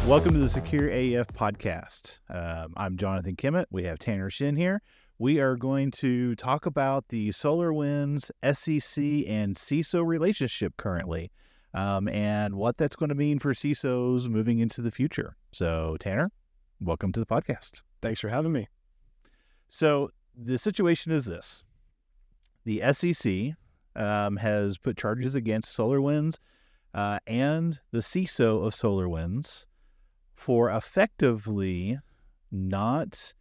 Welcome to the SecureAF Podcast. I'm Jonathan Kimmitt. We have Tanner Shinn here. We are going to talk about the SolarWinds SEC and CISO relationship currently, and what that's going to mean for CISOs moving into the future. So, Tanner, welcome to the podcast. Thanks for having me. So, the situation is this. The SEC has put charges against SolarWinds and the CISO of SolarWinds for effectively not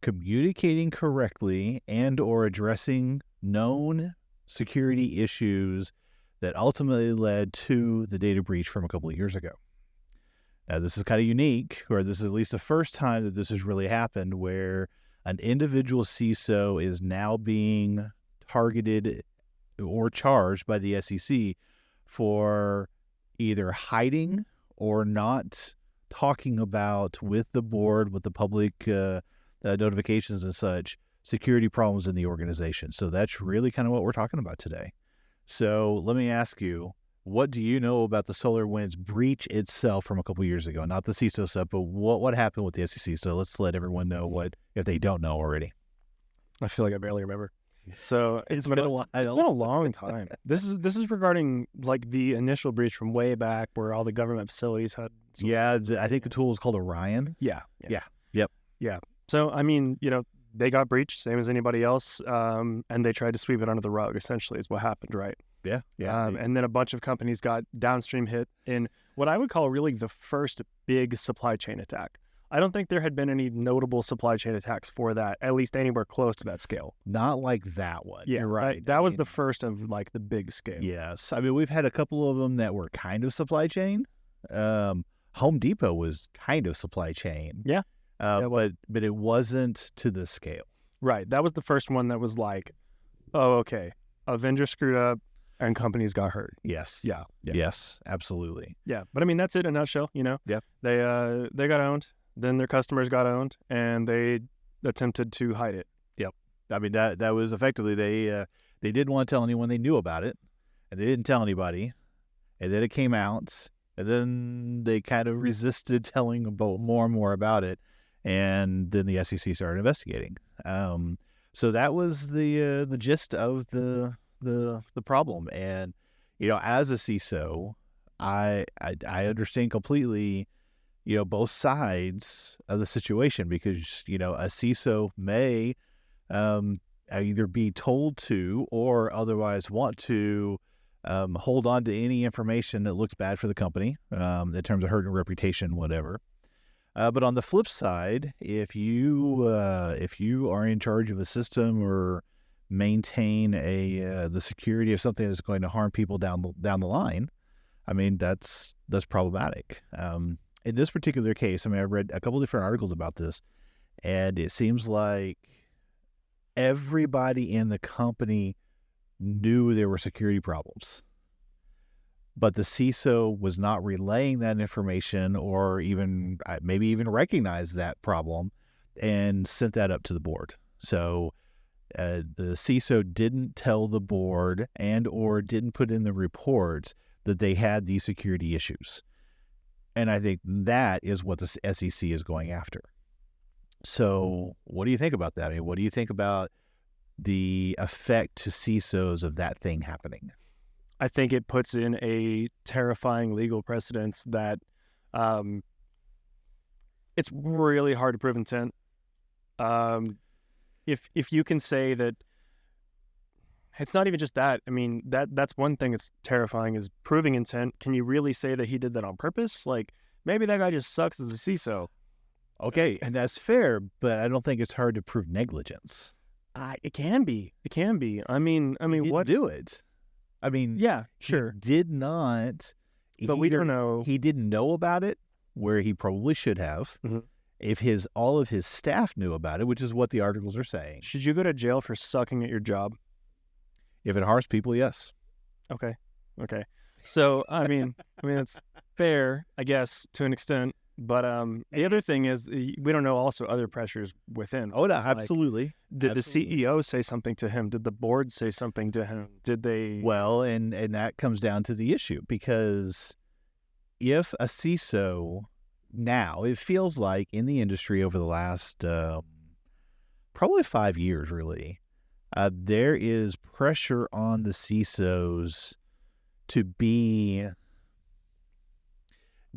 communicating correctly and or addressing known security issues that ultimately led to the data breach from a couple of years ago. Now, this is kind of unique, or this is at least the first time that this has really happened, where an individual CISO is now being targeted or charged by the SEC for either hiding or not talking about with the board, with the public notifications and such, security problems in the organization. So that's really kind of what we're talking about today. So let me ask you, what do you know about the SolarWinds breach itself from a couple years ago? Not the CISO stuff, but what happened with the SEC? So let's let everyone know what, if they don't know already. I feel like I barely remember. So It's been a while. It's been a long time. This is regarding like the initial breach from way back where all the government facilities had. I think the tool is called Orion. Yeah. Yep. So I mean, they got breached, same as anybody else, and they tried to sweep it under the rug. Essentially, is what happened, right? Yeah. And then a bunch of companies got downstream hit in what I would call really the first big supply chain attack. I don't think there had been any notable supply chain attacks for that, at least anywhere close to that scale. Not like that one. Yeah, you're right. That was the first of like the big scale. Yes. I mean, we've had a couple of them that were kind of supply chain. Home Depot was kind of supply chain. Yeah. But it wasn't to the scale. Right. That was the first one that was like, oh, okay, a vendor screwed up and companies got hurt. Yes. Yeah. Yes, absolutely. Yeah. But I mean, that's it in a nutshell, Yeah. They got owned. Then their customers got owned, and they attempted to hide it. Yep. I mean, that was effectively, they didn't want to tell anyone they knew about it, and they didn't tell anybody, and then it came out, and then they kind of resisted telling about more and more about it, and then the SEC started investigating. So that was the gist of the problem. And as a CISO, I understand completely both sides of the situation, because a CISO may either be told to or otherwise want to hold on to any information that looks bad for the company in terms of hurting reputation, whatever. But on the flip side, if you are in charge of a system or maintain the security of something that's going to harm people down the line, I mean, that's problematic. In this particular case, I mean, I read a couple different articles about this, and it seems like everybody in the company knew there were security problems, but the CISO was not relaying that information, or maybe even recognized that problem and sent that up to the board. So the CISO didn't tell the board and or didn't put in the reports that they had these security issues. And I think that is what the SEC is going after. So what do you think about that? I mean, what do you think about the effect to CISOs of that thing happening? I think it puts in a terrifying legal precedence that it's really hard to prove intent. If you can say that, it's not even just that. I mean, that's one thing that's terrifying, is proving intent. Can you really say that he did that on purpose? Like, maybe that guy just sucks as a CISO. Okay, and that's fair, but I don't think it's hard to prove negligence. It can be. I mean, what? Do it. I mean, yeah, sure. He did not. But we don't know. He didn't know about it where he probably should have. Mm-hmm. If all of his staff knew about it, which is what the articles are saying. Should you go to jail for sucking at your job? If it harms people, yes. Okay. So, I mean, it's fair, I guess, to an extent. But the other thing is, we don't know also other pressures within. Oh, no, absolutely. Did the CEO say something to him? Did the board say something to him? Did they? Well, and that comes down to the issue, because if a CISO now it feels like in the industry over the last probably 5 years, really, there is pressure on the CISOs to be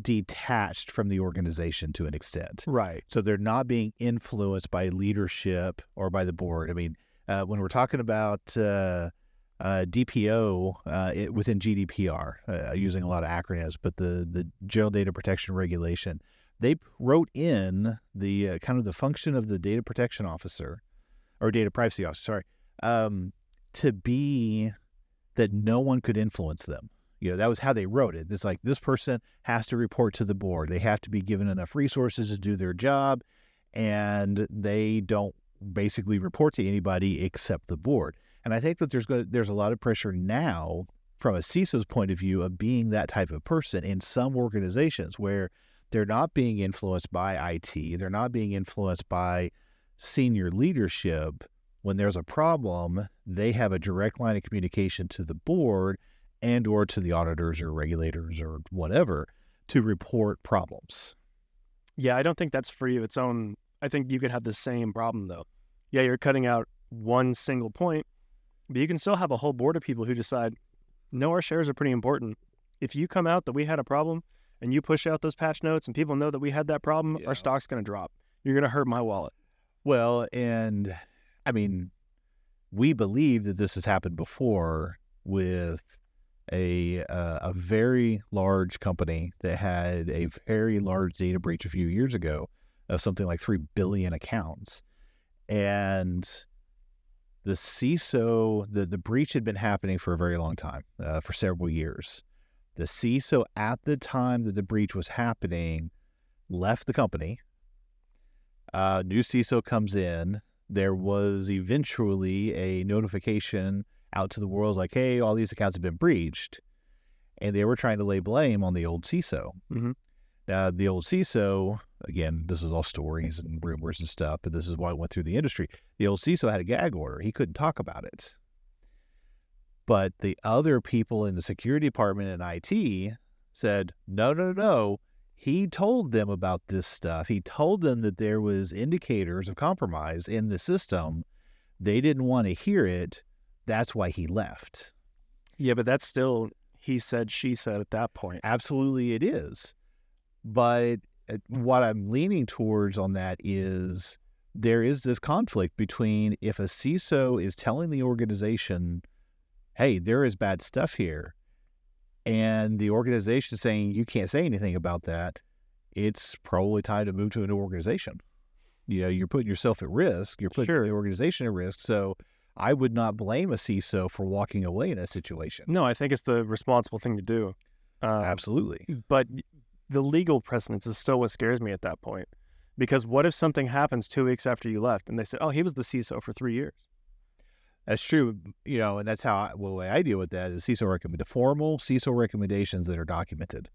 detached from the organization to an extent. Right. So they're not being influenced by leadership or by the board. I mean, when we're talking about DPO within GDPR, using a lot of acronyms, but the General Data Protection Regulation, they wrote in the kind of the function of the data protection officer or data privacy officer, to be that no one could influence them. That was how they wrote it. It's like this person has to report to the board. They have to be given enough resources to do their job, and they don't basically report to anybody except the board. And I think that there's a lot of pressure now from a CISO's point of view of being that type of person in some organizations where they're not being influenced by IT. They're not being influenced by senior leadership. When there's a problem, they have a direct line of communication to the board and or to the auditors or regulators or whatever to report problems. Yeah, I don't think that's for you. I think you could have the same problem, though. Yeah, you're cutting out one single point, but you can still have a whole board of people who decide, no, our shares are pretty important. If you come out that we had a problem and you push out those patch notes and people know that we had that problem, our stock's going to drop. You're going to hurt my wallet. Well, and I mean, we believe that this has happened before with a very large company that had a very large data breach a few years ago of something like 3 billion accounts. And the CISO, the breach had been happening for a very long time, for several years. The CISO at the time that the breach was happening left the company. New CISO comes in. There was eventually a notification out to the world like, hey, all these accounts have been breached. And they were trying to lay blame on the old CISO. Mm-hmm. Now, the old CISO, again, this is all stories and rumors and stuff, but this is why it went through the industry. The old CISO had a gag order. He couldn't talk about it. But the other people in the security department and IT said, no. He told them about this stuff. He told them that there was indicators of compromise in the system. They didn't want to hear it. That's why he left. Yeah, but that's still he said, she said at that point. Absolutely it is. But what I'm leaning towards on that is there is this conflict between if a CISO is telling the organization, hey, there is bad stuff here, and the organization is saying you can't say anything about that, it's probably time to move to a new organization. You're putting yourself at risk. You're putting the organization at risk. So I would not blame a CISO for walking away in that situation. No, I think it's the responsible thing to do. Absolutely. But the legal precedence is still what scares me at that point. Because what if something happens 2 weeks after you left and they say, oh, he was the CISO for 3 years? That's true. And that's how the way I deal with that is the formal CISO recommendations that are documented.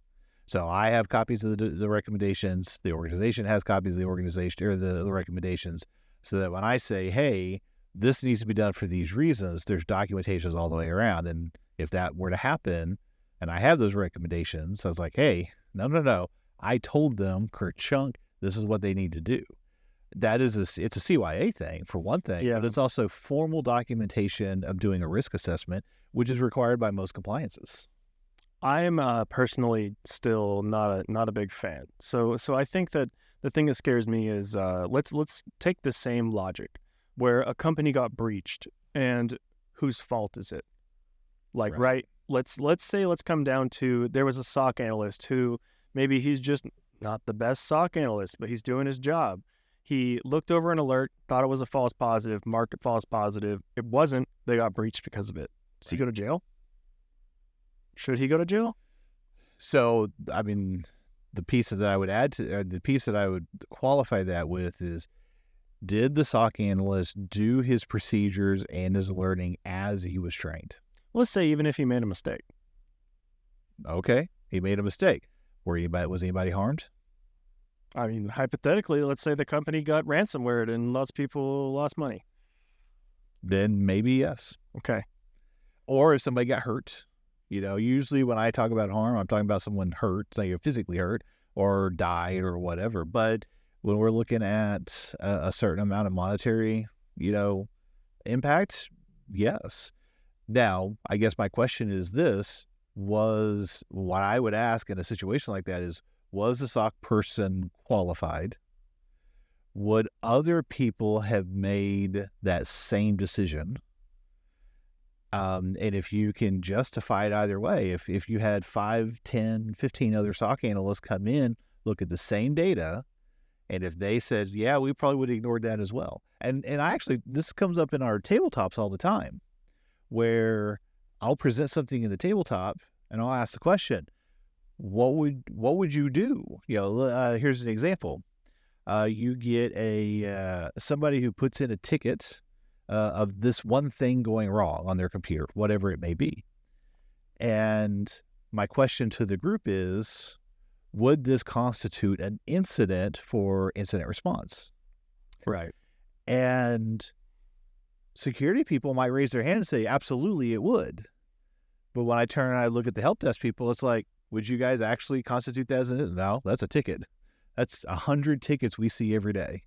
So I have copies of the recommendations. The organization has copies of the organization or the recommendations, so that when I say, hey, this needs to be done for these reasons, there's documentations all the way around. And if that were to happen and I have those recommendations, I was like, hey, no. I told them, Chunk, this is what they need to do. That is it's a CYA thing for one thing, but it's also formal documentation of doing a risk assessment, which is required by most compliances. I am personally still not a big fan. So I think that the thing that scares me is let's take the same logic where a company got breached and whose fault is it? Right? Let's come down to there was a SOC analyst who maybe he's just not the best SOC analyst, but he's doing his job. He looked over an alert, thought it was a false positive, marked it false positive. It wasn't. They got breached because of it. Does he go to jail? Should he go to jail? So, I mean, the piece that I would add to the piece that I would qualify that with is, did the SOC analyst do his procedures and his alerting as he was trained? Let's say even if he made a mistake. Okay, he made a mistake. Was anybody harmed? I mean, hypothetically, let's say the company got ransomware and lots of people lost money. Then maybe yes. Okay. Or if somebody got hurt. Usually when I talk about harm, I'm talking about someone hurt, say you're physically hurt, or died or whatever. But when we're looking at a certain amount of monetary, impact, yes. Now, I guess my question is this, was what I would ask in a situation like that is, was the SOC person qualified? Would other people have made that same decision? And if you can justify it either way, if you had 5, 10, 15 other SOC analysts come in, look at the same data, and if they said, yeah, we probably would have ignored that as well. And this comes up in our tabletops all the time, where I'll present something in the tabletop and I'll ask the question, what would you do? Here's an example. You get somebody who puts in a ticket of this one thing going wrong on their computer, whatever it may be. And my question to the group is, would this constitute an incident for incident response? Right. And security people might raise their hand and say, absolutely, it would. But when I turn and I look at the help desk people, it's like, would you guys actually constitute that as an incident? No, that's a ticket. That's 100 tickets we see every day.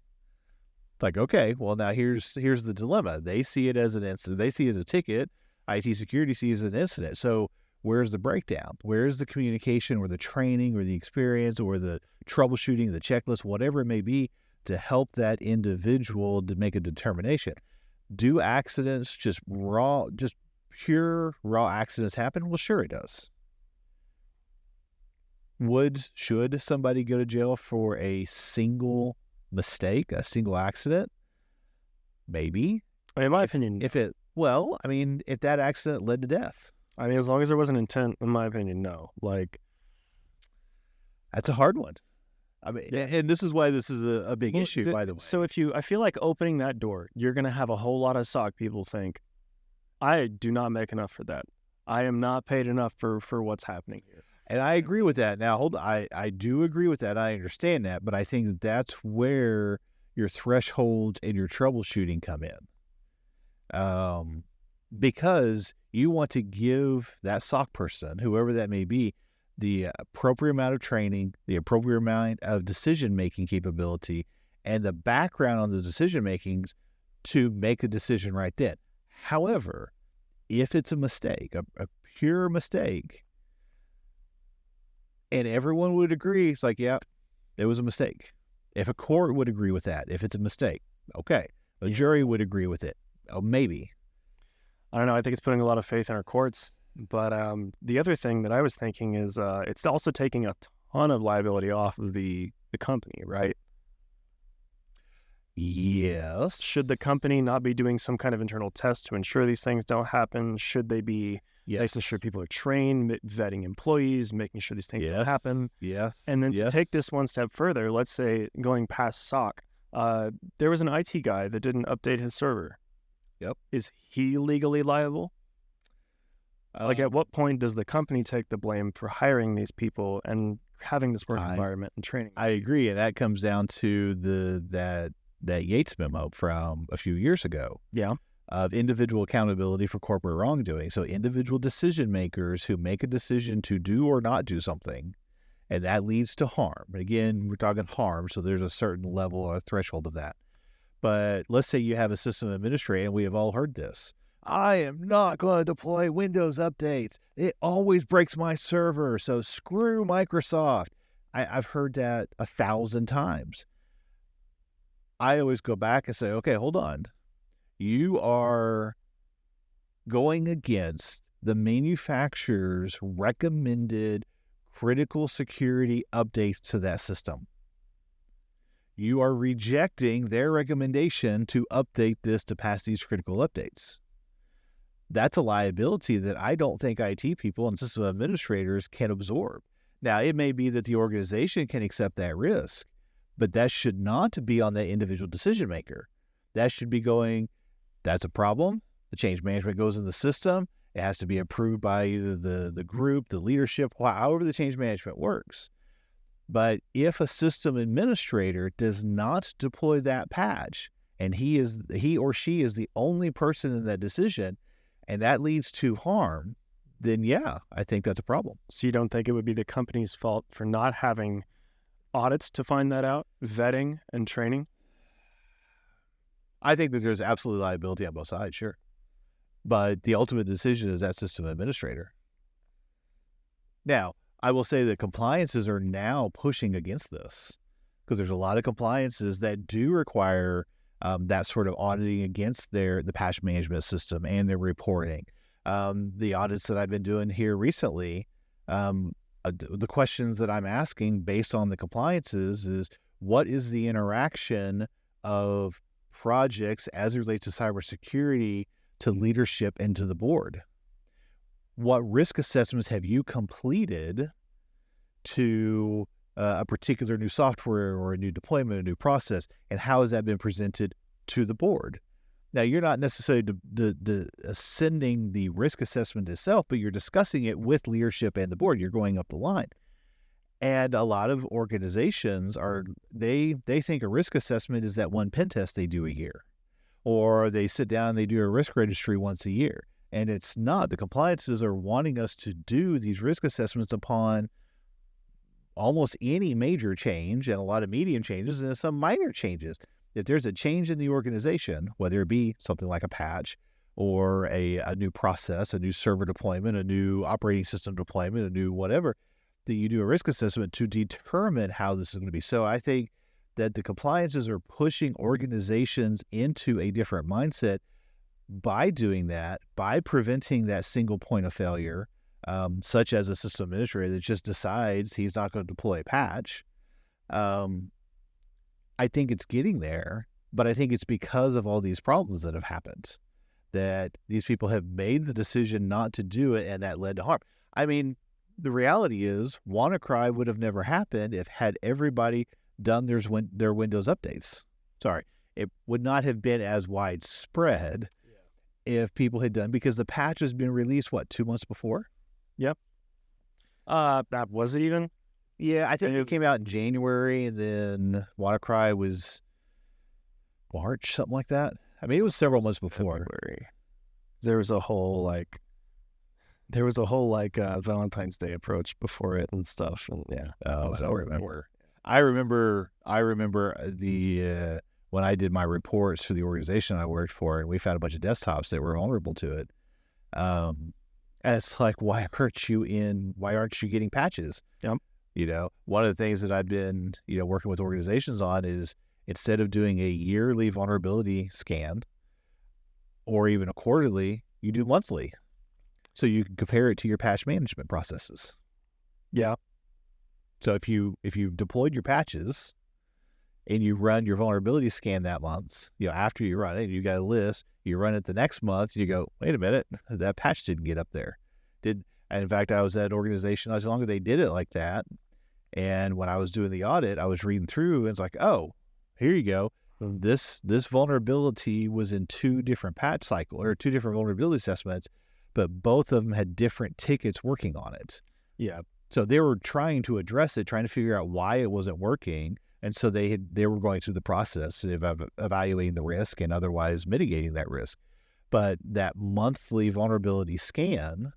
Like, okay, well, now here's the dilemma. They see it as an incident. They see it as a ticket. IT security sees it as an incident. So where's the breakdown? Where's the communication or the training or the experience or the troubleshooting, the checklist, whatever it may be, to help that individual to make a determination? Do accidents, just pure raw accidents happen? Well, sure it does. Should somebody go to jail for a single mistake, a single accident? Maybe. In my opinion, if that accident led to death. I mean, as long as there wasn't intent, in my opinion, no. That's a hard one. I mean, and this is why this is a big issue, by the way. So I feel like opening that door, you're going to have a whole lot of SOC people think, I do not make enough for that. I am not paid enough for what's happening here. And I agree with that. Now, hold on. I do agree with that. I understand that. But I think that's where your threshold and your troubleshooting come in. Because you want to give that SOC person, whoever that may be, the appropriate amount of training, the appropriate amount of decision-making capability, and the background on the decision-makings to make a decision right then. However, if it's a mistake, a pure mistake, and everyone would agree, it's like, yeah, it was a mistake. If a court would agree with that, if it's a mistake, okay. A jury would agree with it. Oh, maybe. I don't know. I think it's putting a lot of faith in our courts. But the other thing that I was thinking is it's also taking a ton of liability off of the company, right? Yes. Should the company not be doing some kind of internal test to ensure these things don't happen? Should they be making sure people are trained, vetting employees, making sure these things don't happen? Yeah. And then to take this one step further, let's say going past SOC, there was an IT guy that didn't update his server. Yep. Is he legally liable? At what point does the company take the blame for hiring these people and having this work environment and training? I agree, and that comes down to that Yates memo from a few years ago. Yeah. Of individual accountability for corporate wrongdoing. So individual decision makers who make a decision to do or not do something, and that leads to harm. Again, we're talking harm, so there's a certain level or threshold of that. But let's say you have a system administrator, and we have all heard this. I am not going to deploy Windows updates. It always breaks my server, so screw Microsoft. I've heard that 1,000 times. I always go back and say, okay, hold on. You are going against the manufacturer's recommended critical security updates to that system. You are rejecting their recommendation to update this to pass these critical updates. That's a liability that I don't think IT people and system administrators can absorb. Now, it may be that the organization can accept that risk, but that should not be on the individual decision maker. That should be going, that's a problem. The change management goes in the system. It has to be approved by either the group, the leadership, however the change management works. But if a system administrator does not deploy that patch, and he or she is the only person in that decision, and that leads to harm, then yeah, I think that's a problem. So you don't think it would be the company's fault for not having audits to find that out, vetting and training? I think that there's absolutely liability on both sides, sure. But the ultimate decision is that system administrator. Now, I will say that compliances are now pushing against this because there's a lot of compliances that do require that sort of auditing against the patch management system and their reporting. The audits that I've been doing here recently, the questions that I'm asking based on the compliances is, what is the interaction of projects as it relates to cybersecurity to leadership and to the board? What risk assessments have you completed to a particular new software or a new deployment, a new process, and how has that been presented to the board? Now, you're not necessarily sending the risk assessment itself, but you're discussing it with leadership and the board. You're going up the line. And a lot of organizations they think a risk assessment is that one pen test they do a year, or they sit down and they do a risk registry once a year. And it's not. The compliances are wanting us to do these risk assessments upon almost any major change and a lot of medium changes and some minor changes. If there's a change in the organization, whether it be something like a patch or a new process, a new server deployment, a new operating system deployment, a new whatever, that you do a risk assessment to determine how this is going to be. So I think that the compliances are pushing organizations into a different mindset by doing that, by preventing that single point of failure, such as a system administrator that just decides he's not going to deploy a patch. I think it's getting there, but I think it's because of all these problems that have happened that these people have made the decision not to do it, and that led to harm. I mean, the reality is WannaCry would have never happened if had everybody done their Windows updates. Sorry, it would not have been as widespread if people had done, because the patch has been released, 2 months before? Yep. That was it even? Yeah, I think it came out in January, and then WannaCry was March, something like that. I mean, it was several months before. February. There was a whole Valentine's Day approach before it and stuff, and yeah. Oh, I don't remember. I remember the when I did my reports for the organization I worked for, and we found a bunch of desktops that were vulnerable to it. And it's like, why aren't you getting patches? Yep. One of the things that I've been, working with organizations on is, instead of doing a yearly vulnerability scan or even a quarterly, you do monthly. So you can compare it to your patch management processes. Yeah. So if you've deployed your patches and you run your vulnerability scan that month, after you run it, you got a list, you run it the next month, you go, wait a minute, that patch didn't get up there. And in fact, I was at an organization not too long ago, they did it like that. And when I was doing the audit, I was reading through, and it's like, oh, here you go. This vulnerability was in 2 different patch cycles, or 2 different vulnerability assessments, but both of them had different tickets working on it. Yeah. So they were trying to address it, trying to figure out why it wasn't working. And so they were going through the process of evaluating the risk and otherwise mitigating that risk. But that monthly vulnerability scan,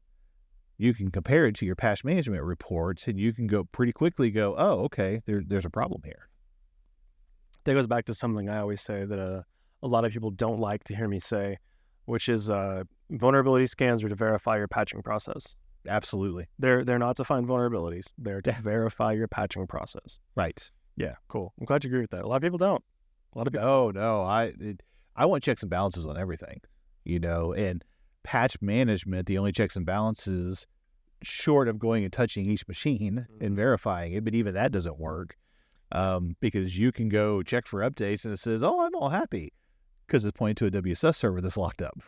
you can compare it to your patch management reports, and you can pretty quickly go, oh, okay, there's a problem here. That goes back to something I always say that a lot of people don't like to hear me say, which is vulnerability scans are to verify your patching process. Absolutely. They're not to find vulnerabilities. They're to verify your patching process. Right. Yeah, cool. I'm glad you agree with that. A lot of people don't. No. I want checks and balances on everything, and patch management, the only checks and balances short of going and touching each machine and verifying it, but even that doesn't work because you can go check for updates and it says, oh, I'm all happy, because it's pointing to a WSS server that's locked up.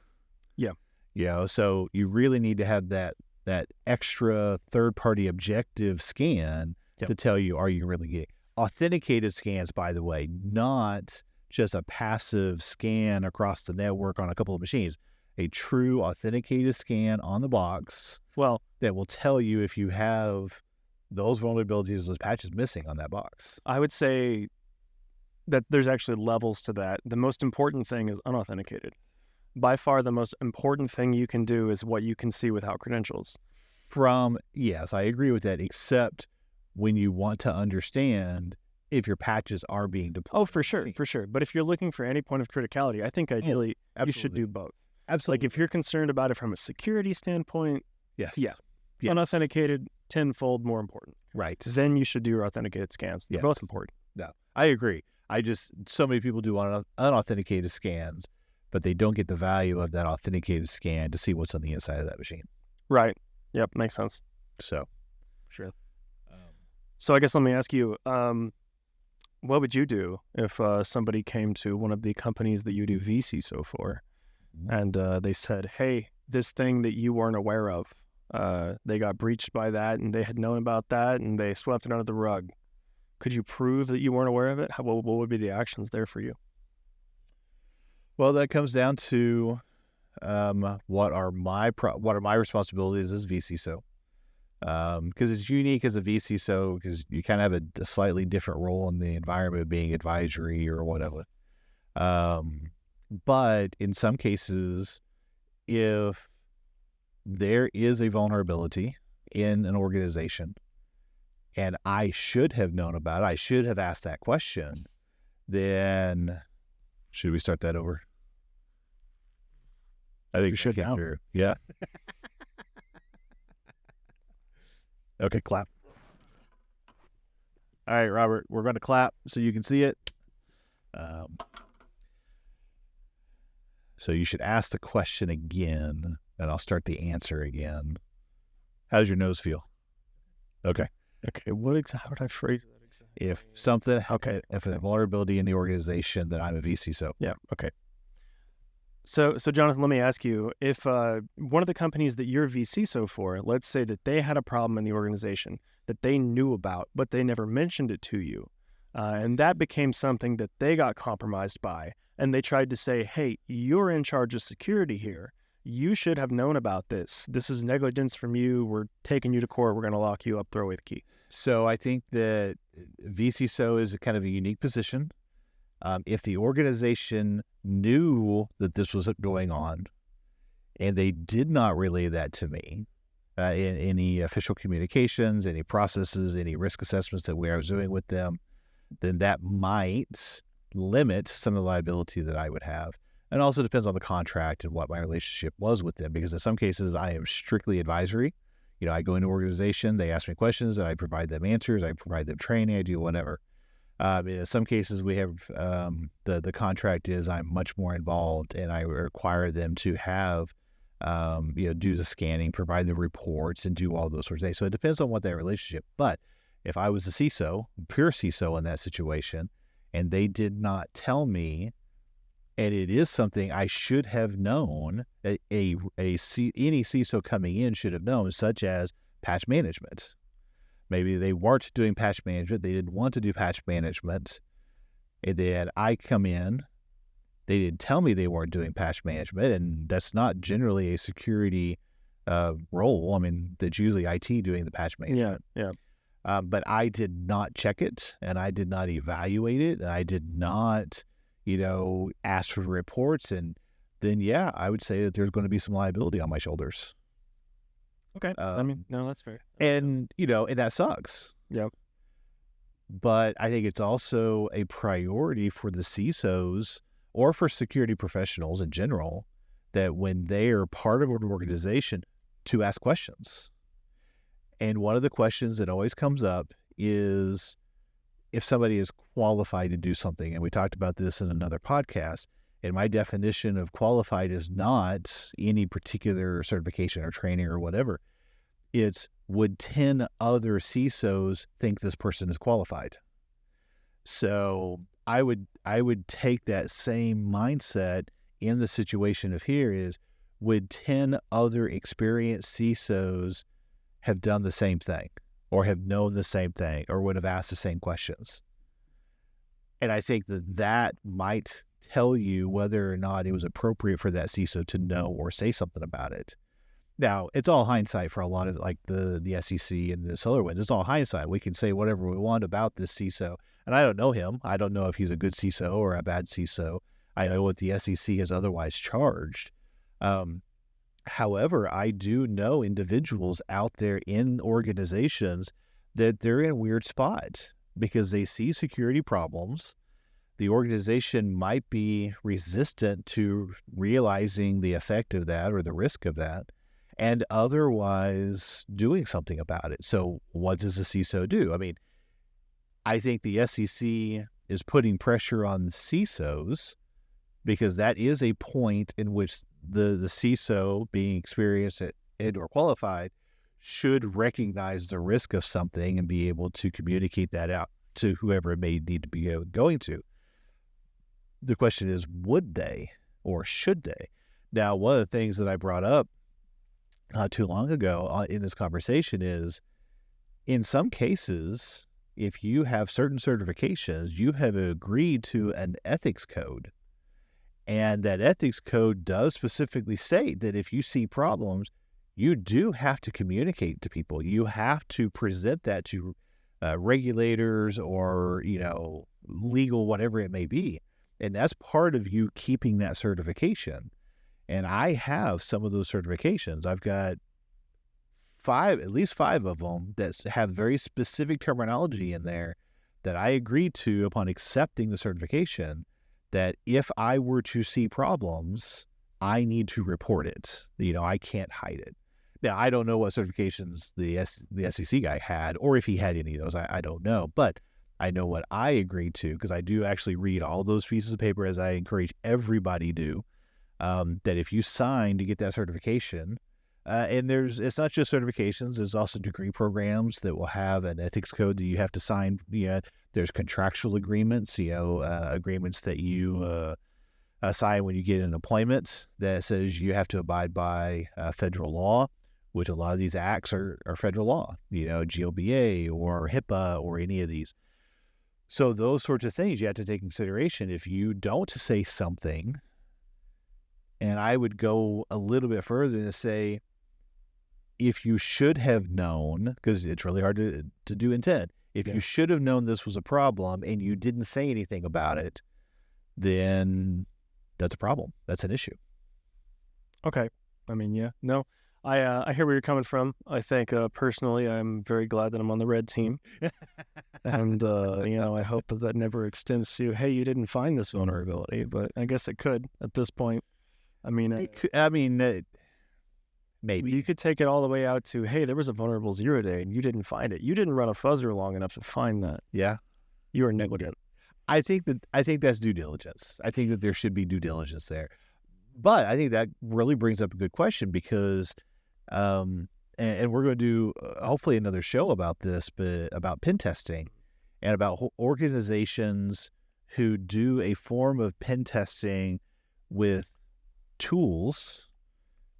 Yeah. So you really need to have that extra third-party objective scan to tell you, are you really getting authenticated scans, by the way, not just a passive scan across the network on a couple of machines, a true authenticated scan on the box that will tell you if you have those vulnerabilities, those patches missing on that box. I would say that there's actually levels to that. The most important thing is unauthenticated. By far, the most important thing you can do is what you can see without credentials. Yes, I agree with that, except when you want to understand if your patches are being deployed. Oh, for sure. But if you're looking for any point of criticality, I think ideally you should do both. Absolutely. Like if you're concerned about it from a security standpoint, Yes. unauthenticated, tenfold more important. Right. Then you should do your authenticated scans. They're both important. No, I agree. So many people do unauthenticated scans, but they don't get the value of that authenticated scan to see what's on the inside of that machine. Right. Yep. Makes sense. So, sure. So I guess let me ask you, what would you do if somebody came to one of the companies that you do vCISO for, and they said, hey, this thing that you weren't aware of, they got breached by that, and they had known about that, and they swept it under the rug. Could you prove that you weren't aware of it? What would be the actions there for you? Well, that comes down to what are my responsibilities as vCISO, because it's unique as a vCISO because you kind of have a slightly different role in the environment of being advisory or whatever. But in some cases, if there is a vulnerability in an organization and I should have known about it, I should have asked that question, then should we start that over? I think we should get through. Yeah. Okay, clap. All right, Robert, we're going to clap so you can see it. So you should ask the question again, and I'll start the answer again. How does your nose feel? Okay. Okay, how would I phrase that exactly? If a vulnerability in the organization, then I'm a vCISO. Yeah, okay. So Jonathan, let me ask you, if one of the companies that you're vCISO for, let's say that they had a problem in the organization that they knew about, but they never mentioned it to you, and that became something that they got compromised by, and they tried to say, hey, you're in charge of security here. You should have known about this. This is negligence from you. We're taking you to court. We're going to lock you up, throw away the key. So I think that vCISO is a kind of a unique position. If the organization knew that this was going on and they did not relay that to me in any official communications, any processes, any risk assessments that I was doing with them, then that might limit some of the liability that I would have. And also depends on the contract and what my relationship was with them, because in some cases I am strictly advisory. I go into an organization, they ask me questions, and I provide them answers, I provide them training, I do whatever. In some cases we have the contract is I'm much more involved, and I require them to have do the scanning, provide the reports, and do all those sorts of things. So it depends on what that relationship. But if I was a CISO, pure CISO in that situation, and they did not tell me, and it is something I should have known, any CISO coming in should have known, such as patch management. Maybe they weren't doing patch management. They didn't want to do patch management. And then I come in. They didn't tell me they weren't doing patch management, and that's not generally a security role. I mean, that's usually IT doing the patch management. Yeah. But I did not check it, and I did not evaluate it, and I did not ask for reports, and then, I would say that there's going to be some liability on my shoulders. Okay. No, that's fair. And that sucks. Yep. But I think it's also a priority for the CISOs or for security professionals in general that when they are part of an organization to ask questions. And one of the questions that always comes up is if somebody is qualified to do something. And we talked about this in another podcast. And my definition of qualified is not any particular certification or training or whatever. It's would 10 other CISOs think this person is qualified? So I would take that same mindset in the situation of here is, would 10 other experienced CISOs have done the same thing or have known the same thing or would have asked the same questions? And I think that might tell you whether or not it was appropriate for that CISO to know or say something about it. Now, it's all hindsight for a lot of like the SEC and the SolarWinds. It's all hindsight. We can say whatever we want about this CISO. And I don't know him. I don't know if he's a good CISO or a bad CISO. I know what the SEC has otherwise charged. However, I do know individuals out there in organizations that they're in a weird spot because they see security problems. The organization might be resistant to realizing the effect of that or the risk of that, and otherwise doing something about it. So what does the CISO do? I mean, I think the SEC is putting pressure on the CISOs because that is a point in which the CISO, being experienced and or qualified, should recognize the risk of something and be able to communicate that out to whoever it may need to be going to. The question is, would they or should they? Now, one of the things that I brought up not too long ago in this conversation is, in some cases, if you have certain certifications, you have agreed to an ethics code. And that ethics code does specifically state that if you see problems, you do have to communicate to people. You have to present that to regulators or, legal, whatever it may be. And that's part of you keeping that certification. And I have some of those certifications. I've got at least five of them that have very specific terminology in there that I agreed to upon accepting the certification, that if I were to see problems, I need to report it. I can't hide it. Now, I don't know what certifications the SEC guy had, or if he had any of those. I don't know. But I know what I agreed to, because I do actually read all those pieces of paper, as I encourage everybody do, that if you sign to get that certification, and it's not just certifications, there's also degree programs that will have an ethics code that you have to sign. There's contractual agreements, agreements that you sign when you get an employment that says you have to abide by federal law, which a lot of these acts are federal law, GLBA or HIPAA or any of these. So those sorts of things you have to take into consideration. If you don't say something, and I would go a little bit further to say, if you should have known, because it's really hard to do intent, if you should have known this was a problem and you didn't say anything about it, then that's a problem. That's an issue. Okay. I mean, yeah. No, I hear where you're coming from. I think personally, I'm very glad that I'm on the red team. And, I hope that never extends to, hey, you didn't find this vulnerability, but I guess it could at this point. I mean, maybe you could take it all the way out to, hey, there was a vulnerable 0 day and you didn't find it. You didn't run a fuzzer long enough to find that. Yeah. You are negligent. I think that's due diligence. I think that there should be due diligence there. But I think that really brings up a good question, because, and we're going to do hopefully another show about this, but about pen testing and about organizations who do a form of pen testing with tools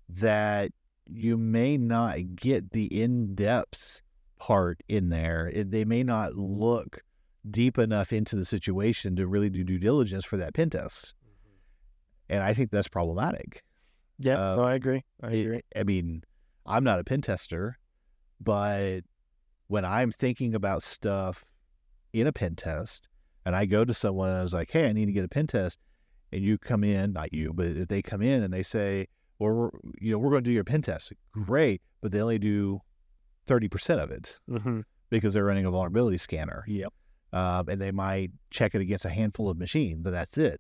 that you may not get the in-depth part in there. They may not look deep enough into the situation to really do due diligence for that pen test. And I think that's problematic. Yeah, no, I agree. I mean, I'm not a pen tester, but when I'm thinking about stuff in a pen test and I go to someone and I was like, hey, I need to get a pen test, and you come in, not you, but if they come in and they say, well, we're going to do your pen test. Great, but they only do 30% of it because they're running a vulnerability scanner. Yep. And they might check it against a handful of machines, and that's it.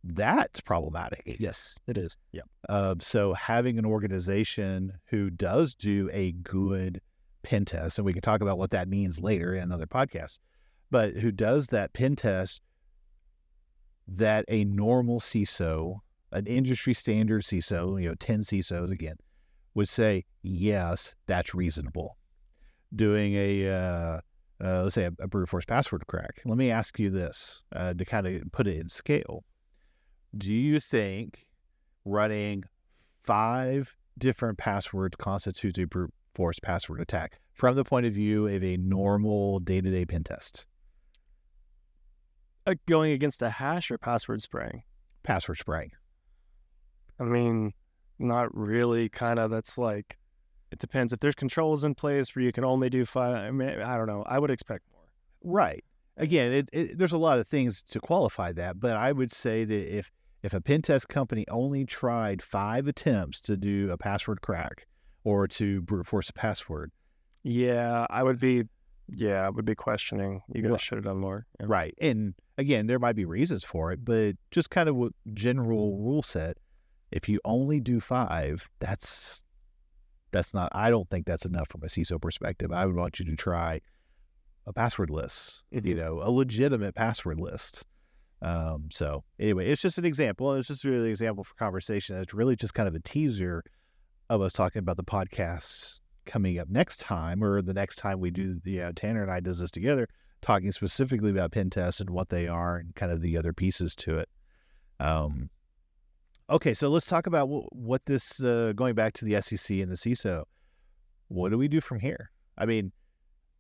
That's problematic. Yes, it is. Yep. So having an organization who does do a good pen test, and we can talk about what that means later in another podcast, but who does that pen test that a normal CISO, an industry standard CISO, 10 CISOs again, would say, yes, that's reasonable. Doing let's say a brute force password crack. Let me ask you this to kind of put it in scale. Do you think running 5 different passwords constitutes a brute force password attack from the point of view of a normal day-to-day pen test? Going against a hash or password spraying? Password spraying. I mean, not really. Kind of. That's like, it depends. If there's controls in place where you can only do 5, I mean, I don't know. I would expect more. Right. Again, there's a lot of things to qualify that, but I would say that if a pen test company only tried 5 attempts to do a password crack or to brute force a password, Yeah, I would be questioning. You guys should have done more. Yeah. Right. And again, there might be reasons for it, but just kind of a general rule set. If you only do 5, that's not, I don't think that's enough from a CISO perspective. I would want you to try a password list, a legitimate password list. So anyway, it's just an example. It's just really an example for conversation. It's really just kind of a teaser of us talking about the podcasts coming up next time, or the next time we do Tanner and I does this together, talking specifically about pen tests and what they are and kind of the other pieces to it. Okay, so let's talk about what this, going back to the SEC and the CISO, what do we do from here? I mean,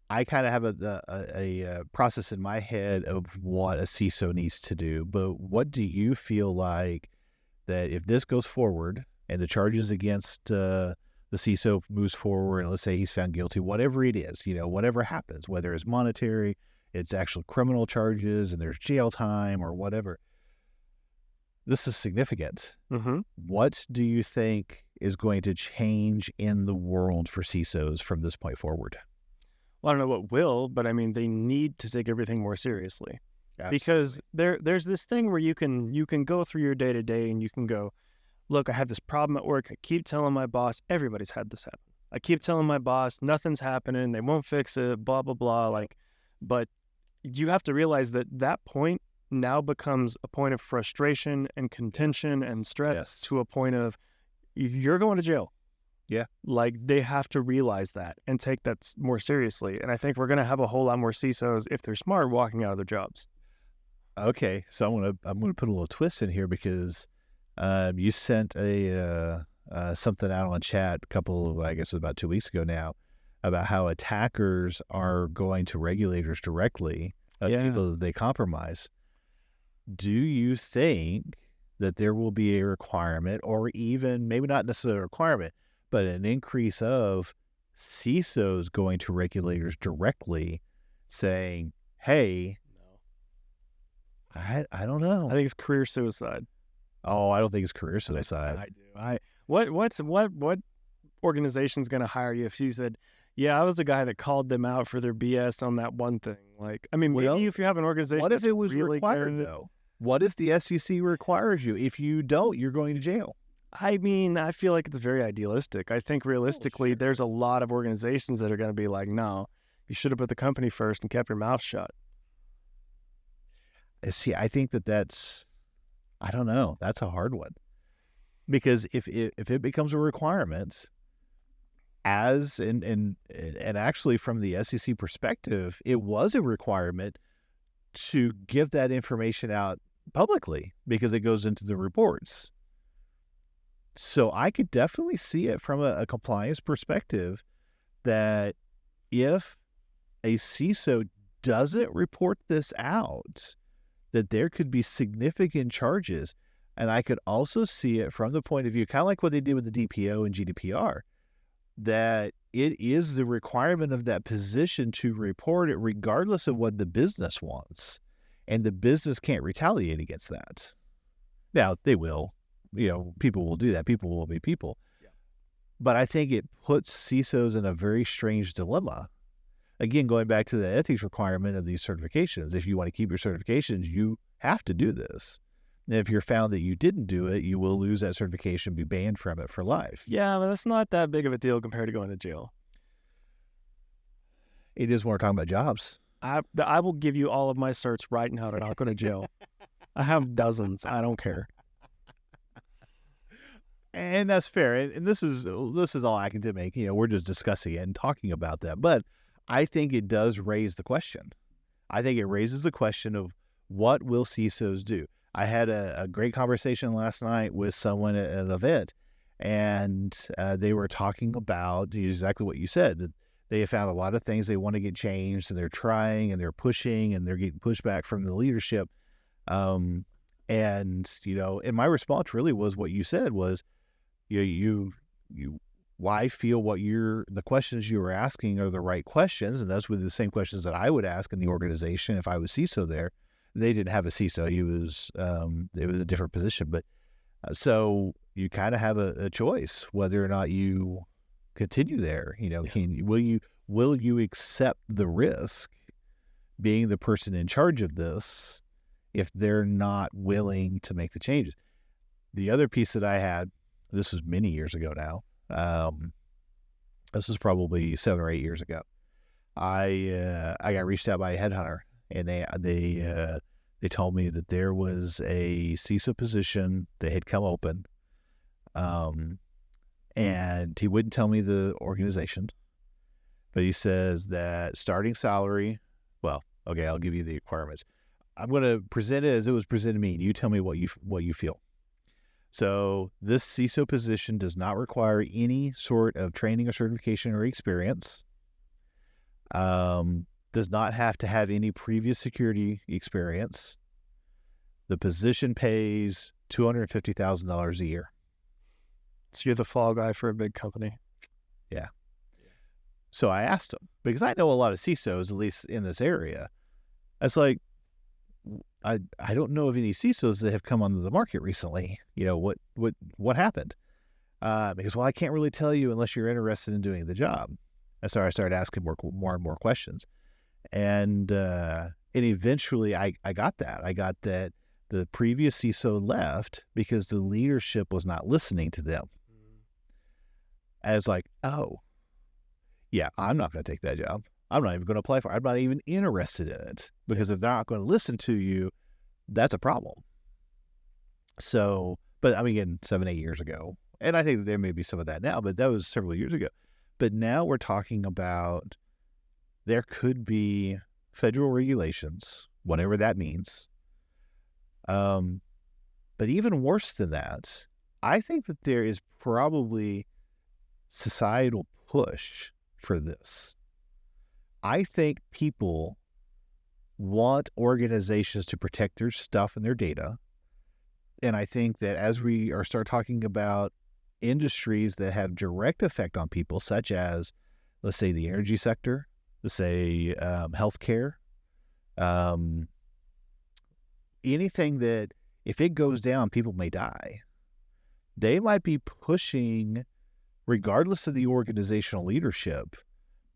I kind of have a process in my head of what a CISO needs to do, but what do you feel like that if this goes forward and the charges against the CISO moves forward, and let's say he's found guilty, whatever it is, whatever happens, whether it's monetary, it's actual criminal charges, and there's jail time or whatever, this is significant. Mm-hmm. What do you think is going to change in the world for CISOs from this point forward? Well, I don't know what will, but I mean, they need to take everything more seriously. Absolutely. Because there's this thing where you can go through your day-to-day and you can go, look, I have this problem at work. I keep telling my boss, everybody's had this happen. I keep telling my boss, nothing's happening. They won't fix it, blah, blah, blah. But you have to realize that point now becomes a point of frustration and contention and stress to a point of you're going to jail. Yeah. They have to realize that and take that more seriously. And I think we're going to have a whole lot more CISOs, if they're smart, walking out of their jobs. Okay. So I'm gonna put a little twist in here because you sent something out on chat I guess it was about 2 weeks ago now, about how attackers are going to regulators directly, people that they compromise. Do you think that there will be a requirement, or even maybe not necessarily a requirement, but an increase of CISOs going to regulators directly saying, hey, I don't know. I think it's career suicide. Oh, I don't think it's career suicide. I do. What organization's going to hire you if she said, yeah, I was the guy that called them out for their BS on that one thing? Maybe if you have an organization. What if it was really required, though? What if the SEC requires you? If you don't, you're going to jail. I mean, I feel like it's very idealistic. I think realistically, there's a lot of organizations that are going to be like, no, you should have put the company first and kept your mouth shut. See, I think I don't know. That's a hard one. Because if it becomes a requirement, and actually from the SEC perspective, it was a requirement to give that information out publicly because it goes into the reports. So I could definitely see it from a compliance perspective that if a CISO doesn't report this out, that there could be significant charges. And I could also see it from the point of view, kind of like what they did with the DPO and GDPR, that it is the requirement of that position to report it regardless of what the business wants. And the business can't retaliate against that. Now, they will. People will do that. People will be people. Yeah. But I think it puts CISOs in a very strange dilemma. Again, going back to the ethics requirement of these certifications, if you want to keep your certifications, you have to do this. And if you're found that you didn't do it, you will lose that certification, be banned from it for life. Yeah, but that's not that big of a deal compared to going to jail. It is when we're talking about jobs. I will give you all of my certs right now to not go to jail. I have dozens. I don't care. And that's fair. And this is all academic. We're just discussing it and talking about that. But I think it does raise the question. I think it raises the question of what will CISOs do? I had a great conversation last night with someone at an event, and they were talking about exactly what you said, that they have found a lot of things they want to get changed, and they're trying, and they're pushing, and they're getting pushback from the leadership. And my response really was what you said was, I feel the questions you were asking are the right questions, and those were the same questions that I would ask in the organization if I was CISO there. They didn't have a CISO; it was a different position. But so you kind of have a choice whether or not you continue there. Will will you accept the risk being the person in charge of this if they're not willing to make the changes? The other piece that I had, this was many years ago now. This was probably 7 or 8 years ago. I got reached out by a headhunter, and they told me that there was a CISO position that had come open, and he wouldn't tell me the organization, but he says that starting salary. Well, okay, I'll give you the requirements. I'm going to present it as it was presented to me. You tell me what you feel. So this CISO position does not require any sort of training or certification or experience. Does not have to have any previous security experience. The position pays $250,000 a year. So you're the fall guy for a big company. Yeah. So I asked him, because I know a lot of CISOs, at least in this area. It's like, I don't know of any CISOs that have come onto the market recently. What happened? Because, well, I can't really tell you unless you're interested in doing the job. And so I started asking more and more questions. And eventually I got that. I got that the previous CISO left because the leadership was not listening to them. I was like, oh, yeah, I'm not going to take that job. I'm not even going to apply for it. I'm not even interested in it, because if they're not going to listen to you, that's a problem. So, but I mean, again, 7, 8 years ago, and I think that there may be some of that now, but that was several years ago. But now we're talking about there could be federal regulations, whatever that means. But even worse than that, I think that there is probably societal push for this. I think people want organizations to protect their stuff and their data. And I think that as we start talking about industries that have direct effect on people, such as, let's say, the energy sector, let's say healthcare, anything that if it goes down, people may die. They might be pushing, regardless of the organizational leadership,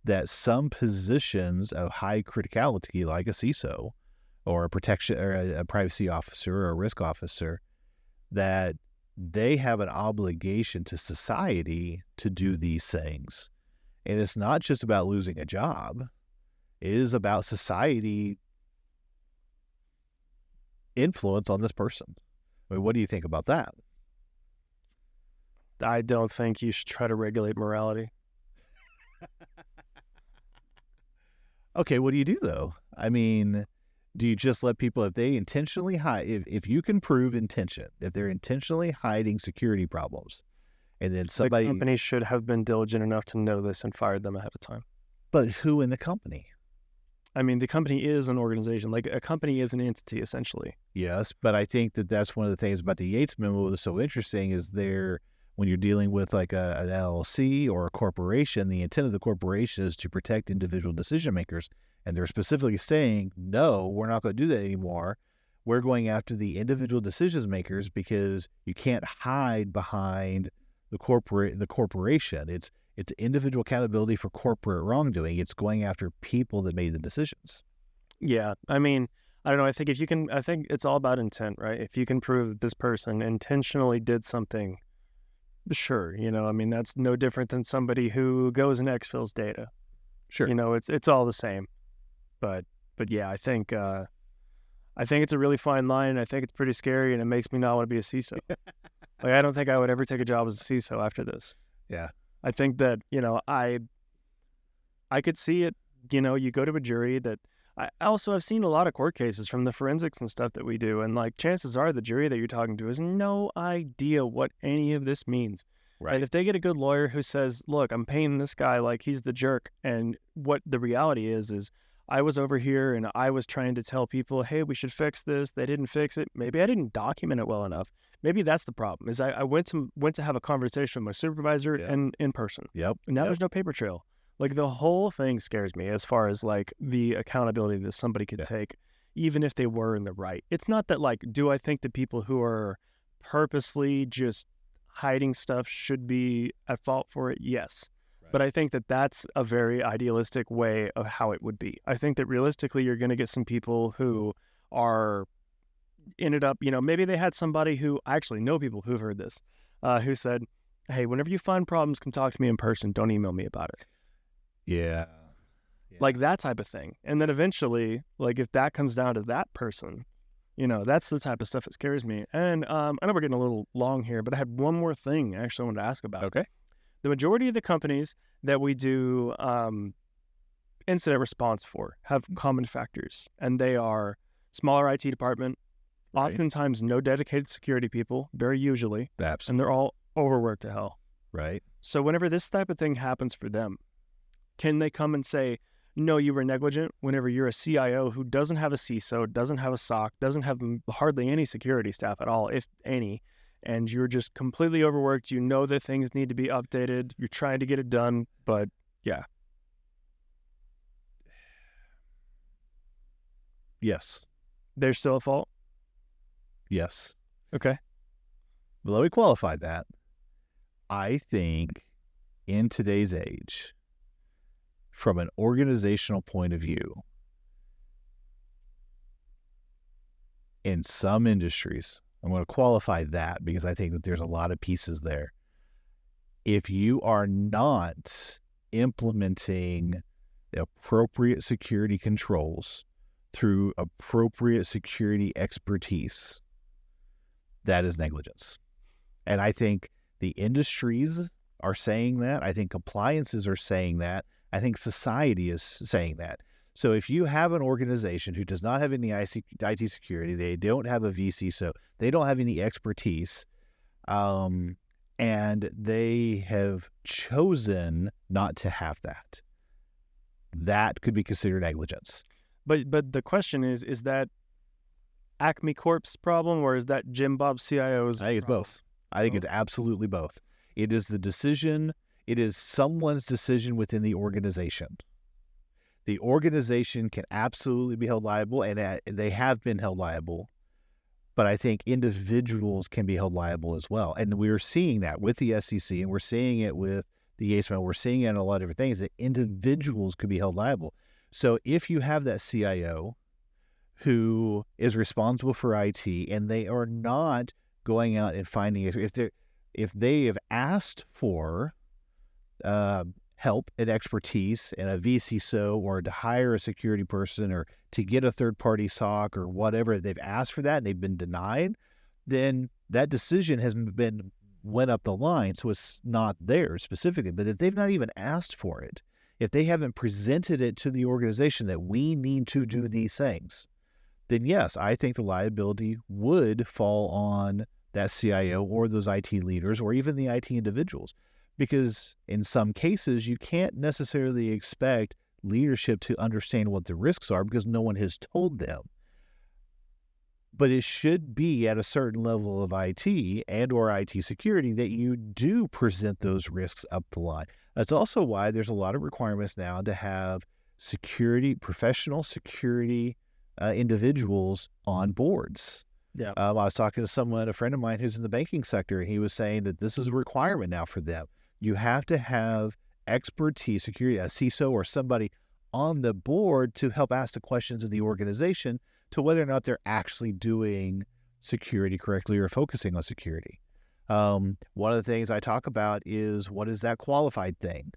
that some positions of high criticality, like a CISO or a protection or a privacy officer or a risk officer, that they have an obligation to society to do these things. And it's not just about losing a job. It is about society influence on this person. I mean, what do you think about that? I don't think you should try to regulate morality. Okay, what do you do, though? I mean, do you just let people, if they intentionally hide, if you can prove intention, if they're intentionally hiding security problems, and then somebody... The company should have been diligent enough to know this and fired them ahead of time. But who in the company? I mean, the company is an organization. Like, a company is an entity, essentially. Yes, but I think that that's one of the things about the Yates memo that's so interesting is when you're dealing with like an LLC or a corporation, the intent of the corporation is to protect individual decision makers. And they're specifically saying, no, we're not going to do that anymore. We're going after the individual decision makers because you can't hide behind the corporation. It's individual accountability for corporate wrongdoing. It's going after people that made the decisions. Yeah. I mean, I don't know. I think it's all about intent, right? If you can prove that this person intentionally did something, sure. I mean, that's no different than somebody who goes and exfils data. Sure. It's all the same. But yeah, I think it's a really fine line. I think it's pretty scary, and it makes me not want to be a CISO. Like, I don't think I would ever take a job as a CISO after this. Yeah. I think that, I could see it, you go to a jury that I've seen a lot of court cases from the forensics and stuff that we do. And like, chances are the jury that you're talking to has no idea what any of this means. Right. And if they get a good lawyer who says, look, I'm paying this guy like he's the jerk. And what the reality is I was over here and I was trying to tell people, hey, we should fix this. They didn't fix it. Maybe I didn't document it well enough. Maybe that's the problem. Is I went to have a conversation with my supervisor and in person. Yep. And now there's no paper trail. Like, the whole thing scares me as far as like the accountability that somebody could take, even if they were in the right. It's not that, like, do I think that people who are purposely just hiding stuff should be at fault for it? Yes. But I think that that's a very idealistic way of how it would be. I think that realistically, you're going to get some people who are ended up, maybe they had somebody who, I actually know people who've heard this, who said, hey, whenever you find problems, come talk to me in person. Don't email me about it. Yeah. Like that type of thing. And then eventually, like if that comes down to that person, that's the type of stuff that scares me. And I know we're getting a little long here, but I had one more thing I actually wanted to ask about. Okay. The majority of the companies that we do incident response for have common factors, and they are smaller IT department, Right. oftentimes no dedicated security people, very usually, Absolutely. and they're all overworked to hell. Right. So whenever this type of thing happens for them, can they come and say, no, you were negligent whenever you're a CIO who doesn't have a CISO, doesn't have a SOC, doesn't have hardly any security staff at all, if any, and you're just completely overworked, you know that things need to be updated, you're trying to get it done, but yeah. Yes. There's still a fault? Yes. Okay. But let me qualify that. I think in today's age, from an organizational point of view, in some industries, I'm going to qualify that because I think that there's a lot of pieces there. If you are not implementing the appropriate security controls through appropriate security expertise, that is negligence. And I think the industries are saying that. I think compliances are saying that. I think society is saying that. So if you have an organization who does not have any IT security, they don't have a vCISO, they don't have any expertise, and they have chosen not to have that, that could be considered negligence. But the question is that Acme Corp's problem, or is that Jim Bob CIO's I think it's problem? both. I think it's absolutely both. It is the decision. It is someone's decision within the organization. The organization can absolutely be held liable, and they have been held liable. But I think individuals can be held liable as well. And we're seeing that with the SEC, and we're seeing it with the ASML. We're seeing it in a lot of different things, that individuals could be held liable. So if you have that CIO who is responsible for IT, and they are not going out and finding it, if they have asked for help and expertise and a vCISO, or to hire a security person, or to get a third-party SOC or whatever, they've asked for that and they've been denied, then that decision went up the line, so it's not theirs specifically. But if they've not even asked for it, if they haven't presented it to the organization that we need to do these things, then yes, I think the liability would fall on that CIO or those IT leaders or even the IT individuals. Because in some cases, you can't necessarily expect leadership to understand what the risks are because no one has told them. But it should be at a certain level of IT and or IT security that you do present those risks up the line. That's also why there's a lot of requirements now to have professional security individuals on boards. Yeah. I was talking to a friend of mine who's in the banking sector, and he was saying that this is a requirement now for them. You have to have expertise, security, a CISO or somebody on the board to help ask the questions of the organization to whether or not they're actually doing security correctly or focusing on security. One of the things I talk about is, what is that qualified thing?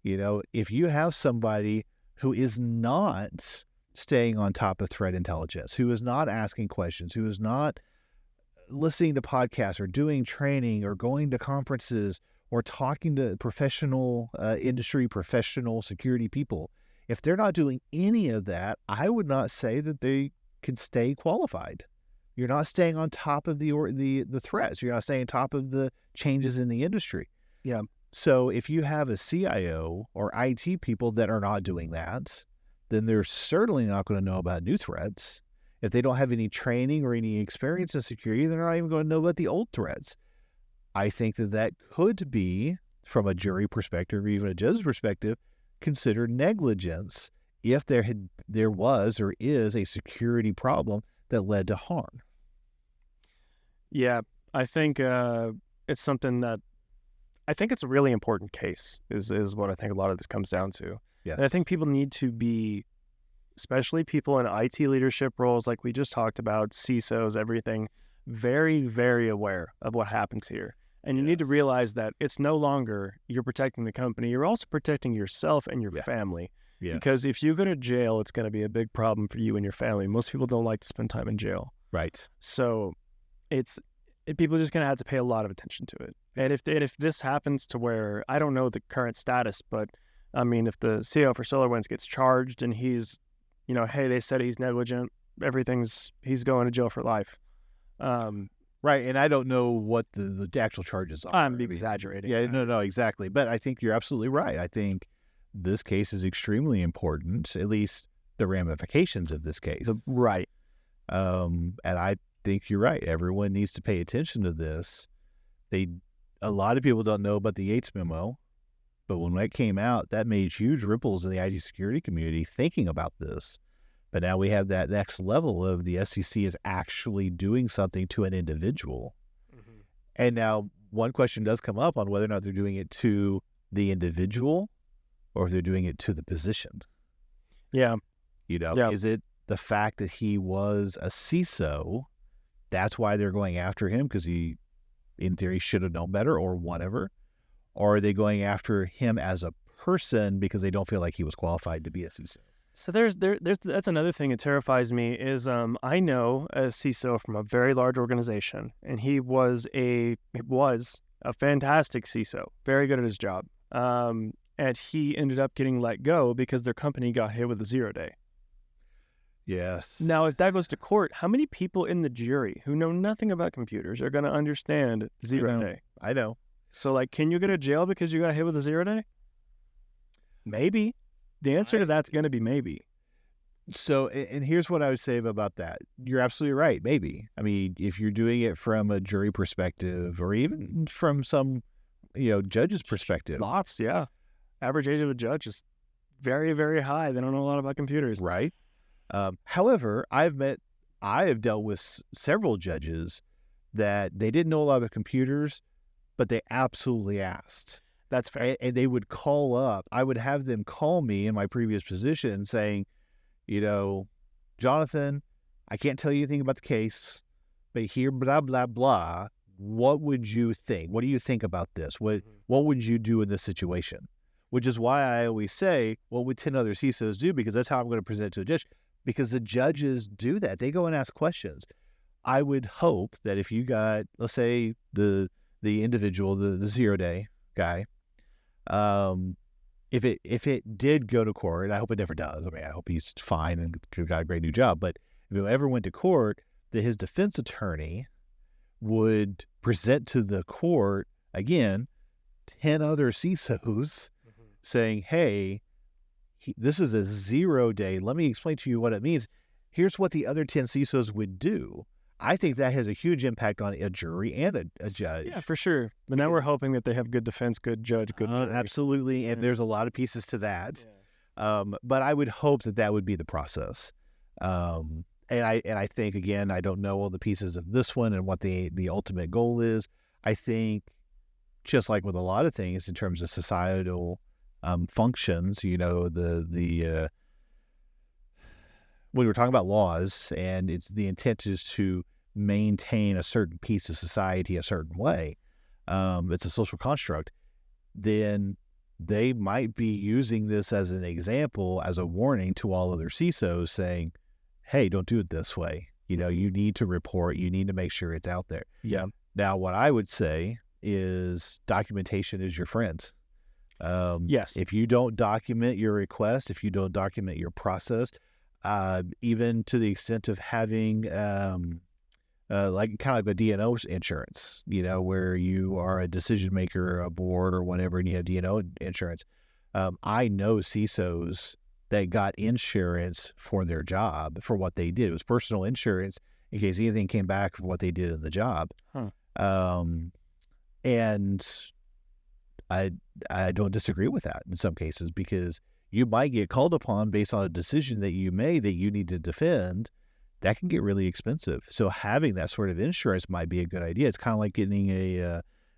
If you have somebody who is not staying on top of threat intelligence, who is not asking questions, who is not listening to podcasts or doing training or going to conferences or talking to professional professional security people, if they're not doing any of that, I would not say that they can stay qualified. You're not staying on top of the threats. You're not staying on top of the changes in the industry. Yeah. So if you have a CIO or IT people that are not doing that, then they're certainly not going to know about new threats. If they don't have any training or any experience in security, they're not even going to know about the old threats. I think that could be, from a jury perspective or even a judge's perspective, considered negligence if there was or is a security problem that led to harm. Yeah, I think it's something that I think it's a really important case is what I think a lot of this comes down to. Yes. And I think people need to be, especially people in IT leadership roles like we just talked about, CISOs, everything, very, very aware of what happens here. And you need to realize that it's no longer you're protecting the company, you're also protecting yourself and your family. Yes. Because if you go to jail, it's going to be a big problem for you and your family. Most people don't like to spend time in jail. Right. So people are just going to have to pay a lot of attention to it. And if this happens to where, I don't know the current status, but I mean, if the CEO for SolarWinds gets charged and he's, hey, they said he's negligent, he's going to jail for life. Right, and I don't know what the actual charges are. I'm exaggerating. Yeah, no, exactly. But I think you're absolutely right. I think this case is extremely important, at least the ramifications of this case. Right. And I think you're right. Everyone needs to pay attention to this. A lot of people don't know about the Yates memo, but when that came out, that made huge ripples in the IT security community thinking about this. But now we have that next level of the SEC is actually doing something to an individual. Mm-hmm. And now one question does come up on whether or not they're doing it to the individual or if they're doing it to the position. Yeah. Is it the fact that he was a CISO? That's why they're going after him because he, in theory, should have known better or whatever. Or are they going after him as a person because they don't feel like he was qualified to be a CISO? So that's another thing that terrifies me is I know a CISO from a very large organization, and he was a fantastic CISO, very good at his job. And he ended up getting let go because their company got hit with a 0-day. Yes. Now, if that goes to court, how many people in the jury who know nothing about computers are going to understand 0-day? I know. So, can you go to jail because you got hit with a 0-day? Maybe. The answer to that's going to be maybe. So, and here's what I would say about that. You're absolutely right. Maybe. I mean, if you're doing it from a jury perspective or even from some, judge's perspective. Lots, yeah. Average age of a judge is very, very high. They don't know a lot about computers. Right. However, I have dealt with several judges that they didn't know a lot about computers, but they absolutely asked. That's fair. And they would call up. I would have them call me in my previous position saying, Jonathan, I can't tell you anything about the case, but here, blah, blah, blah. What would you think? What do you think about this? What would you do in this situation? Which is why I always say, what would 10 other CISOs do? Because that's how I'm going to present it to a judge. Because the judges do that. They go and ask questions. I would hope that if you got, let's say, the individual, the 0-day guy, if it did go to court, and I hope it never does. I mean, I hope he's fine and got a great new job. But if it ever went to court, that his defense attorney would present to the court, again, 10 other CISOs saying, hey, this is a 0-day. Let me explain to you what it means. Here's what the other 10 CISOs would do. I think that has a huge impact on a jury and a judge. Yeah, for sure. But now we're hoping that they have good defense, good judge, good jury. Absolutely, and there's a lot of pieces to that. Yeah. But I would hope that would be the process. And I think, again, I don't know all the pieces of this one and what the ultimate goal is. I think, just like with a lot of things in terms of societal functions, when we're talking about laws and it's the intent is to maintain a certain piece of society a certain way, it's a social construct, then they might be using this as an example, as a warning to all other CISOs saying, hey, don't do it this way. You need to report, you need to make sure it's out there. Yeah. Now, what I would say is documentation is your friend. Yes. If you don't document your request, if you don't document your process, even to the extent of having like a D&O insurance, where you are a decision maker, a board or whatever, and you have D&O insurance. I know CISOs that got insurance for their job, for what they did. It was personal insurance in case anything came back from what they did in the job. And I don't disagree with that in some cases, because you might get called upon based on a decision that you made that you need to defend. That can get really expensive. So having that sort of insurance might be a good idea. It's kind of like getting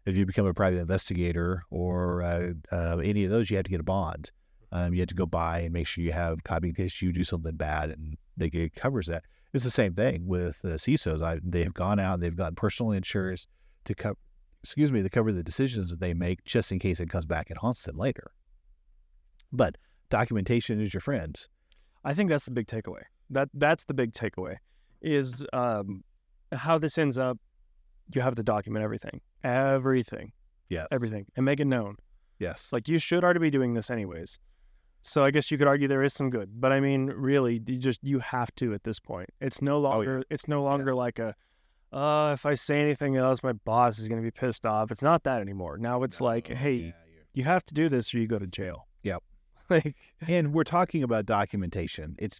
if you become a private investigator or any of those, you have to get a bond. You have to go by and make sure you have copy in case you do something bad, and it covers that. It's the same thing with CISOs. They have gone out and they've gotten personal insurance to cover the decisions that they make, just in case it comes back and haunts them later. But documentation is your friend. I think that's the big takeaway. That's the big takeaway is how this ends up. You have to document everything. Yes. Everything, and make it known. Yes. Like, you should already be doing this anyways. So I guess you could argue there is some good, but I mean, really, you have to at this point. It's no longer like if I say anything else, my boss is going to be pissed off. It's not that anymore. Now it's you have to do this or you go to jail. Yep. Like, and we're talking about documentation. And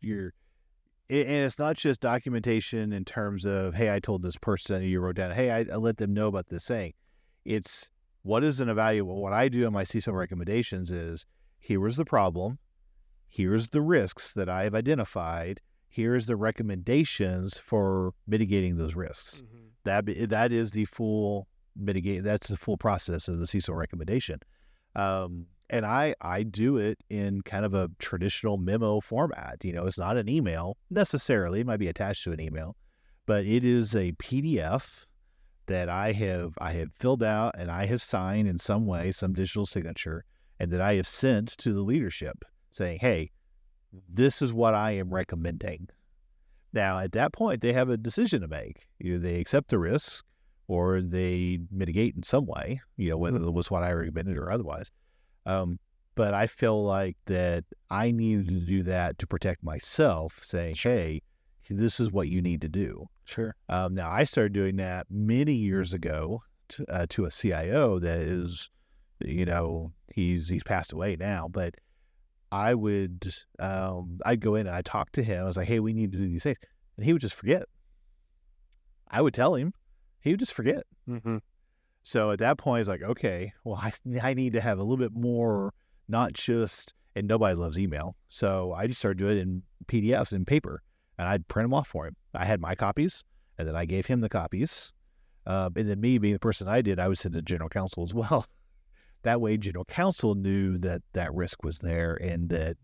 it's not just documentation in terms of, hey, I told this person, you wrote down, hey, I let them know about this thing. It's what is an evaluable. What I do in my CISO recommendations is, here was the problem, here's the risks that I have identified, here's the recommendations for mitigating those risks. Mm-hmm. That is the full that's the full process of the CISO recommendation. And I do it in kind of a traditional memo format. It's not an email necessarily. It might be attached to an email, but it is a PDF that I have filled out and I have signed in some way, some digital signature, and that I have sent to the leadership saying, hey, this is what I am recommending. Now, at that point, they have a decision to make. Either they accept the risk or they mitigate in some way, whether it was what I recommended or otherwise. But I feel like that I needed to do that to protect myself, saying, hey, this is what you need to do. Sure. Now, I started doing that many years ago to a CIO that is, he's passed away now, but I'd go in and I'd talk to him. I was like, hey, we need to do these things. And he would just forget. I would tell him. He would just forget. Mm-hmm. So at that point, it's like, okay, well, I need to have a little bit more, not just, and nobody loves email. So I just started doing it in PDFs and paper, and I'd print them off for him. I had my copies, and then I gave him the copies. And then me being the person I would send to general counsel as well. That way, general counsel knew that risk was there, and that,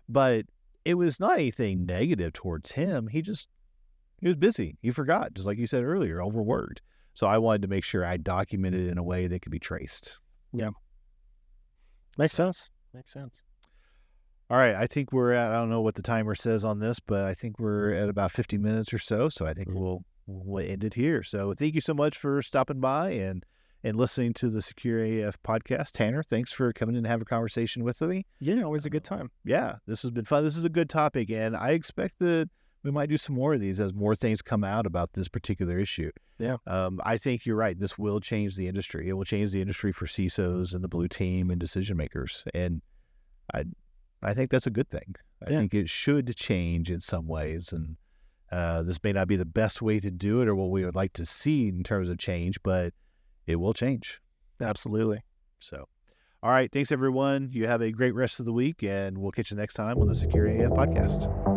but it was not anything negative towards him. He was busy. He forgot, just like you said earlier, overworked. So I wanted to make sure I documented it in a way that could be traced. Yeah. Makes sense. All right. I think we're at, I don't know what the timer says on this, but I think we're at about 50 minutes or so. So I think we'll end it here. So thank you so much for stopping by and listening to the SecureAF podcast. Tanner, thanks for coming in and having a conversation with me. Yeah, always a good time. Yeah, this has been fun. This is a good topic, and I expect that we might do some more of these as more things come out about this particular issue. Yeah. I think you're right. This will change the industry. It will change the industry for CISOs and the blue team and decision makers. And I think that's a good thing. I think it should change in some ways. And this may not be the best way to do it or what we would like to see in terms of change, but it will change. Absolutely. So, all right. Thanks, everyone. You have a great rest of the week, and we'll catch you next time on the SecureAF Podcast.